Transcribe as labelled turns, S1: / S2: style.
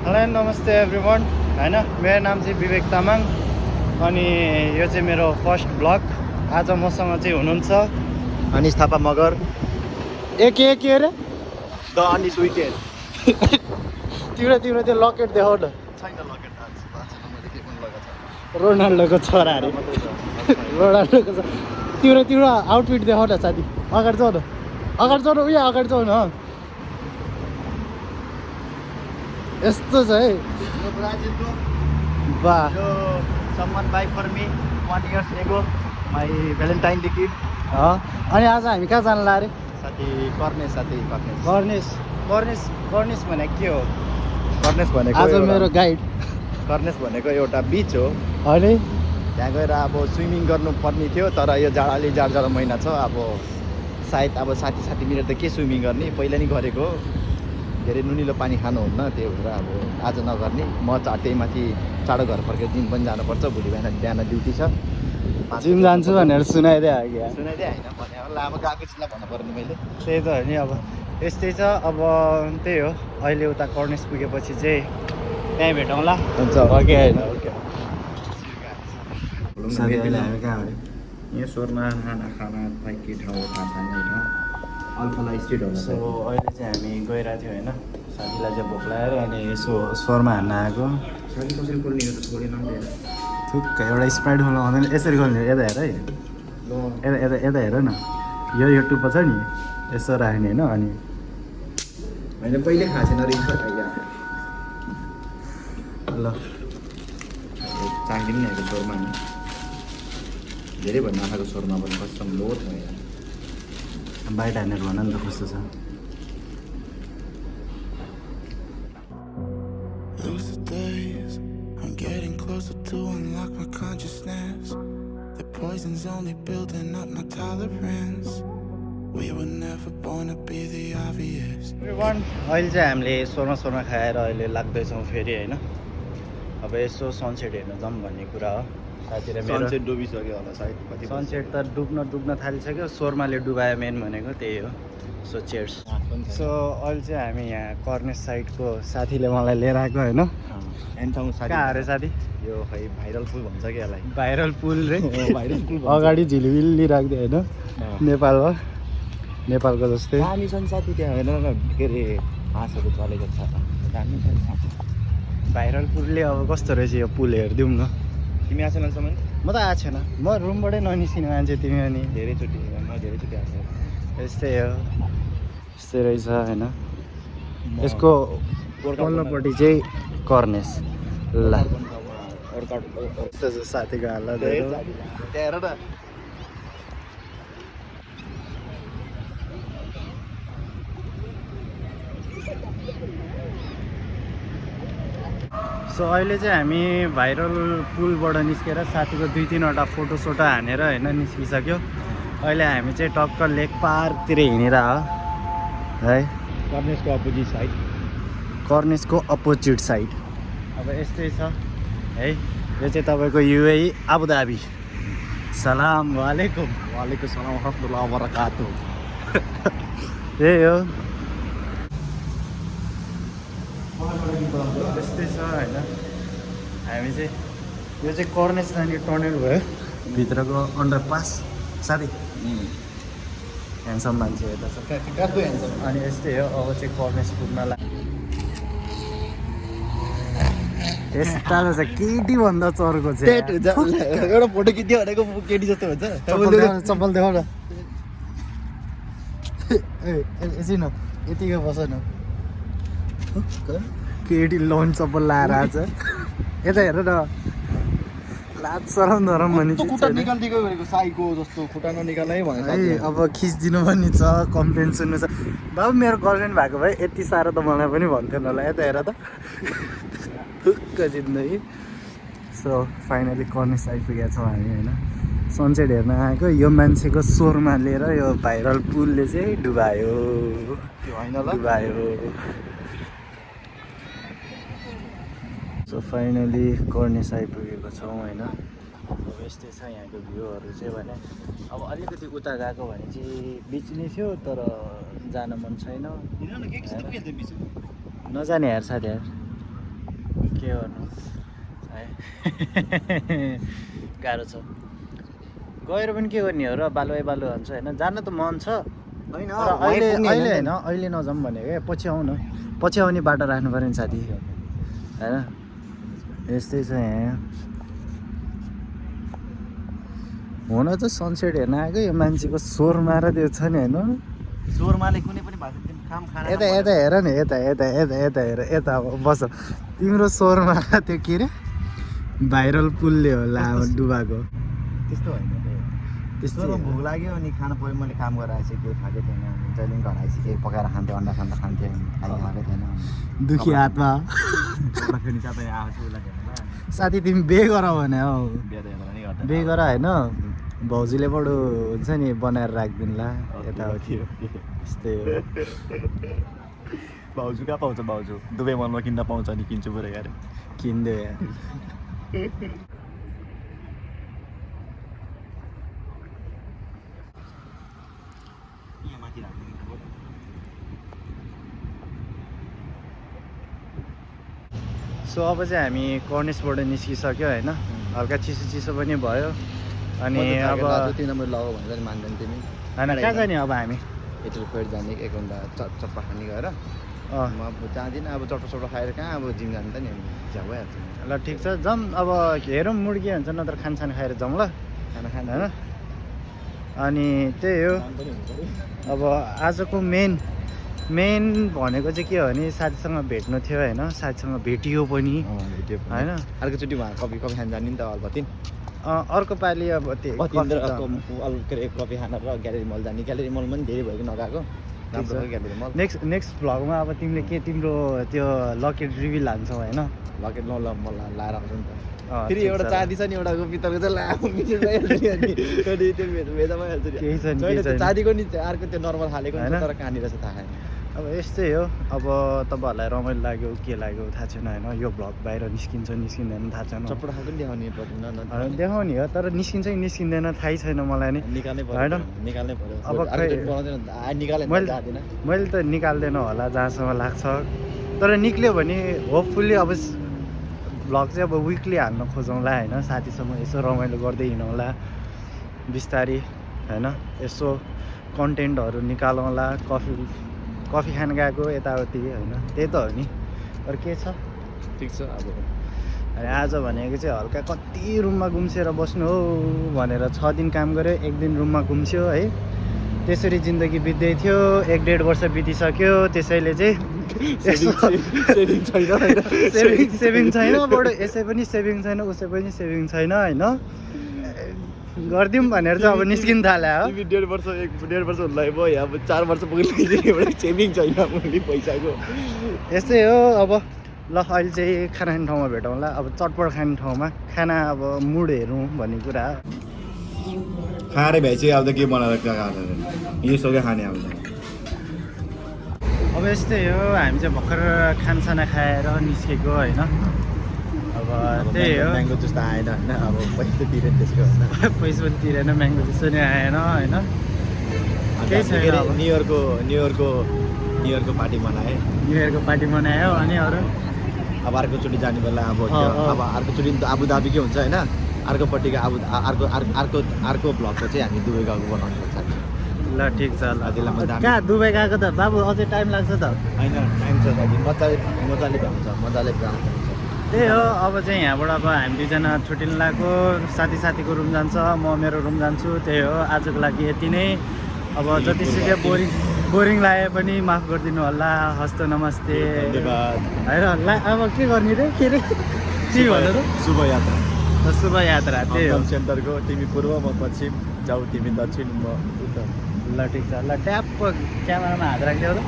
S1: Hello नमस्ते everyone हैन मेरो नाम चाहिँ विवेक तामाङ अनि यो चाहिँ मेरो फर्स्ट ब्लग। आज मसँग चाहिँ हुनुहुन्छ
S2: अनिस थापा मगर
S1: के अरे
S2: द अनिस विकेट
S1: तिम्रो त्यो लकेट देखाउ न।
S2: छैन लकेट मैले के पनि लगाएको छ
S1: रोनाल्डोको छोरा अरे रोनाल्डोको छोरा। तिम्रो आउटफिट देखाउ न साथी। अगाडि जाऊ न उयो अगाडि जाऊ न। यस्तो छ है
S2: यो ब्राजिलको
S1: बा
S2: यो सम्मान बाई फर मी 1 years एगो माई भ्यालेन्टाइन गिफ्ट।
S1: अनि आज हामी कहाँ जानु ला अरे?
S2: साथी कर्नेस
S1: कर्नेस भनेको के हो?
S2: कर्नेस भनेको
S1: आज मेरो गाइड
S2: कर्नेस भनेको एउटा बिच हो।
S1: अहिले
S2: त्यहाँ गएर अब स्विमिङ गर्नु पर्ने थियो, तर यो जाडो महिना छ। अब सायद अब साथी मिलेर त के स्विमिङ गर्ने, पहिला नि गरेको हो। धेरै नुनिलो पानी खानुहुन्न, त्यही भएर अब आज नगर्ने। म त्यही माथि चाँडो घर फर्केर जिम पनि जानुपर्छ, भोलि बिहान ड्युटी छ।
S1: जिम जान्छु भनेर सुनाइदिए
S2: सुनाइदिए होइन भने अब गएको छिल्ला भन्नु पर्ने मैले।
S1: त्यही त हो नि। अब यस्तै छ। अब त्यही हो, अहिले उता कर्नेस पुगेपछि चाहिँ त्यहीँ भेटौँला।
S2: हुन्छ
S1: ओके होइन
S2: ओके।
S1: हामी कहाँ हो?
S2: यहाँ सोरमा खाना खै के ठाउँ थाहा छैन होइन। अल्फाला स्ट्रिट होला।
S1: सो अहिले चाहिँ हामी गइरहेको थियौँ होइन, साथीलाई चाहिँ भोक लागेर अनि यसो स्वरमा हान्न आएको।
S2: छोरी कसरी खोल्ने हो त छोरी नाम लिएर
S1: थुक्क एउटा स्प्राइट खोल्नु आउँदैन, यसरी खोल्ने। यता हेर है, यता हेर न, यो टुप्पो छ नि, यसो राख्ने होइन। अनि
S2: होइन कहिले खाएको छैन रिङ
S1: ल
S2: चाङ्गी पनि आएको स्वरमा नि धेरै भन्नु आँखाको स्वरमा पनि कसम लोथ भयो यार।
S1: बाइट हानेर भन नि त कस्तो छ।
S3: Lose the days, I'm getting closer to unlock my consciousness. The poison's only building up my tolerance. We were never born to be the obvious.
S1: अहिले चाहिँ हामीले स्वरमा खाएर अहिले लाग्दैछौँ फेरि होइन। अब यसो सनसेट हेर्न जाउँ भन्ने कुरा हो। साथी र मेरो
S2: सनसेट डुबिसक्यो होला सायद। कति
S1: सनसेट त डुब्न थालिसक्यो। स्वरमाले डुबायो मेन भनेको त्यही हो। So chairs. सो अहिले चाहिँ हामी यहाँ कर्नेस साइडको साथीले मलाई लिएर आएको होइन।
S2: एन्ड ठाउँ साथी
S1: कहाँ अरे साथी?
S2: यो खै भाइरल पुल भन्छ कि यसलाई।
S1: भाइरल पुल रे।
S2: भाइरल पुल
S1: अगाडि झिलिमिली राख्दै होइन, नेपालमा नेपालको जस्तै
S2: दामी छ नि साथी। त्यहाँ हेर के अरे हाँसहरू चलेको छ, दामी छ नि साथी।
S1: भाइरल पुलले अब कस्तो रहेछ यो पुल हेरिदिउँ न।
S2: तिमी आएको छैनसम्म
S1: म त आएको छैन, म रुमबाटै ननिस्किने मान्छे। तिमी अनि
S2: म धेरैचोटि आएको छु।
S1: यस्तै हो, यस्तै रहेछ होइन। यसको पल्लोपट्टि चाहिँ कर्नेस। ल साथीको हालत हेरौँ।
S2: त्यहाँ हेर न।
S1: सो अहिले चाहिँ हामी भाइरल पुलबाट निस्केर साथीको 2-3वटा फोटोसोटो हानेर होइन निस्किसक्यो। अहिले हामी चाहिँ टक्क लेक पार्कतिर हिँडेर हो है,
S2: कर्नेसको अपोजिट साइड।
S1: कर्नेसको अपोजिट साइड। अब यस्तै छ है। यो चाहिँ तपाईँको युएई आबुधाबी। सलाम वालेकुम।
S2: वालेकुम सलाम वरहमतुल्लाहि वबरकातुहू।
S1: यही हो, त्यस्तै छ होइन। हामी चाहिँ यो चाहिँ कर्नेस जाने टनल भयो, भित्रको अन्डरपास। साथी ह्यान्डसम मान्छे यता छ। अनि यस्तै हो, अब चाहिँ कर्नेस पुग्न यस्ता छ केटी भन्दा चर्को चाहिँ।
S2: एउटा फोटो खिच्यो भनेको केटी जस्तो हुन्छ।
S1: चप्पल देखाउ न। एकछिन यतिकै बस न, केटी लोन चप्पल लाएर आएको छ। यता हेर न, लाज सरम धरम भन्ने चिज
S2: खुट्टा
S1: छैन।
S2: निकालिदिएको भनेको साईको जस्तो खुट्टा ननिकाल्नै भने
S1: है। अब खिचिदिनु पनि छ, कम्प्लेन सुन्नु छ। बाबु मेरो गर्लफ्रेन्ड भएको भए यति साह्रो त मलाई पनि भन्थेन होला। यता हेर त, ठुक्क जिन्दगी। सो फाइनली कर्नेस आइपुगेका छौँ हामी होइन। सनसेट हेर्न आएको। यो मान्छेको स्वरमा लिएर यो भाइरल पुलले चाहिँ डुबायो।
S2: त्यो होइन ल।
S1: डुबायो। सो फाइनली कर्नेस आइपुगेको छौँ होइन। अब यस्तै छ यहाँको भ्यूहरू चाहिँ भने। अब अलिकति उता गएको भने चाहिँ बिच नै थियो, तर जान मन छैन। नजाने यार साथी यार। के गर्नु है गाह्रो छ गएर पनि के गर्ने हो र बालु हुन्छ होइन जान त मन छ
S2: होइन
S1: तर अहिले होइन अहिले नजाउँ भनेको क्या पछि आउँ न पछि आउने बाटो राख्नु पऱ्यो नि साथी होइन यस्तै छ यहाँ हुन त सनसेट हेर्न आएको यो मान्छेको स्वरमा र त्यो छ नि होइन
S2: शोरमाले कुनै पनि भाषा काम खाना
S1: यता हेर नि यता हेर यता अब बस तिम्रो स्वरमा त्यो के अरे भाइरल पुलले होला अब डुबाएको
S2: त्यस्तो होइन
S1: त्यस्तो
S2: त्यस्तो भोक लाग्यो अनि खाना पऱ्यो मैले काम गरेर आएपछि केही खाएको थिएन जहिले पनि घर आएपछि केही पकाएर खान्थ्यो अन्डा खान्थ्यो खाएको थिएन
S1: दुखी हातमा
S2: फेरि तपाईँ आउँछु उसलाई हेर्नु
S1: साथी तिमी बे गर भने हौ
S2: बिहा नि गर्दा
S1: बे गर होइन भाउजूले बडो हुन्छ नि बनाएर राखिदिनुला यताउति यस्तै हो
S2: भाउजू कहाँ पाउँछ भाउजू दुबई मलमा किन्न पाउँछ नि किन्छु पुरै गरे
S1: किनिदियो यहाँ
S2: यहाँ माथि राख्नु
S1: सो अब चाहिँ हामी कर्नेसबाट निस्किसक्यो होइन हल्का चिसो पनि भयो अनि अब
S2: तीन नम्बर लगाऊ भनेर मान्दैन तिमी
S1: होइन कहाँ जाने अब हामी
S2: एटल फेरि जाने एक घन्टा चट्पा खाने गएर म अब जाँदिनँ अब चट्पा खाएर कहाँ अब जिम जानु त नि झ्याउ भइहाल्छ
S1: ल ठिक छ जाउँ अब हेरौँ मुड के हुन्छ नत्र खानसान खाएर जाउँ ल
S2: खाना खानु
S1: होइन अनि त्यही हो अब आजको मेन भनेको चाहिँ के हो भने साथीसँग भेट्नु थियो होइन साथीसँग भेटियो पनि
S2: भेट्यो
S1: होइन
S2: अर्कोचोटि उहाँ कफी खान जाने नि त अल्बतिन
S1: अर्को पालि अब त्यो
S2: के अरे कफी खान र ग्यालेरी मल जाने ग्यालेरी मल पनि धेरै भयो कि नगएको राम्रो ग्यालेरी मल
S1: नेक्स्ट भ्लगमा अब तिमीले के तिम्रो त्यो लकेट रिभिल हान्छौ होइन
S2: लकेट ल म लाएर आउँछु नि त फेरि
S1: ठिक
S2: एउटा
S1: छ।
S2: चाँदी छ नि एउटा पित्तलको चाहिँ लामो भेजा भइहाल्छ
S1: केही छैन, केही छैन।
S2: चाँदीको नि अर्को त्यो नर्मल खालेको
S1: होइन?
S2: तर कहाँनिर छ थाहा छैन
S1: अब यस्तै हो अब तपाईँहरूलाई रमाइलो लाग्यो के लाग्यो थाहा छैन होइन यो भ्लग बाहिर निस्किँदैन थाहा छैन
S2: चपड खालको नि देखाउने पर्दैन
S1: देखाउने हो तर निस्किन्छ कि निस्किँदैन थाहै छैन मलाई नि
S2: निकाल्नै
S1: होइन?
S2: पर्यो निकाल्नै पर्यो
S1: अब खै
S2: निकाल्यो
S1: मैले
S2: जाँदिनँ
S1: मैले त निकाल्दैन होला जहाँसम्म लाग्छ तर निक्ल्यो भने होपफुल्ली अब भ्लग चाहिँ अब विकली हाल्न खोजौँला होइन साथीसँग यसो रमाइलो गर्दै हिँडौँला बिस्तारी होइन यसो कन्टेन्टहरू निकालौँला कफी खान गएको यताउति होइन त्यही त हो नि तर के छ
S2: ठिक छ अब
S1: अनि आज भनेको चाहिँ हल्का कति रुममा गुम्सेर बस्नु हो भनेर 6 दिन काम गऱ्यो 1 दिन रुममा घुम्स्यो है त्यसरी जिन्दगी बित्दै थियो 1.5 वर्ष बितिसक्यो त्यसैले चाहिँ सेभिङ छैन बडो यसै पनि सेभिङ छैन उसै पनि सेभिङ छैन होइन गरिदिउँ भनेर चाहिँ अब निस्किन थाल्यो हो
S2: 1.5 वर्ष हुँदै भयो अब 4 वर्ष पुगिसक्यो एउटा सेभिङ छैन मुली पैसाको
S1: यस्तै हो अब ल अहिले चाहिँ खाना खाने ठाउँमा भेटौँला अब चटपट खाने ठाउँमा खाना अब मुड हेरौँ भन्ने कुरा
S2: खाएर भए चाहिँ अब त के बनाएर यसोकै खाने अब
S1: अब यस्तै हो हामी चाहिँ भर्खर खानसाना खाएर निस्केको होइन अब त्यही हो
S2: म्याङ्गो जुस त आएन होइन अब पैसा तिरेन त्यसको होइन
S1: पैसा पनि तिरेन म्याङ्गो जुस पनि आएन होइन केही छैन अब
S2: न्यु इयरको पार्टी मनाएँ
S1: न्यु इयरको पार्टी मनायो अनि अरू
S2: अब अर्कोचोटि जाने बेला अब अब अर्कोचोटि त आबुधाबीकै हुन्छ होइन अर्कोपट्टिको अर्को ब्लगको चाहिँ हामी दुबई गएको बनाउनु पर्छ
S1: ल ठिक छ ल
S2: त्यसलाई म दामी
S1: कहाँ दुबई गएको त बाबु अझै टाइम लाग्छ त
S2: होइन टाइम छ दाजु मजाले भ्याउँछ मजाले भ्याउँछ
S1: त्यही हो अब चाहिँ यहाँबाट अब हामी दुईजना छुट्टिनु लाग्यो साथीको रुम जान्छ म मेरो रुम जान्छु त्यही हो आजको लागि यति नै अब जतिसुकै बोरिङ लागे पनि माफ गरिदिनु होला हस्त नमस्ते
S2: धन्यवाद
S1: होइन अब के गर्ने रे के रे के भन्नु त
S2: शुभ यात्रा
S1: शुभ यात्रा त्यही हो
S2: सेन्टरको तिमी पूर्व म पश्चिम जाऊ तिमी दक्षिण म उत्तर
S1: ल ठिक छ ल ट्याप क्यामेरामा हात राखिदेऊ त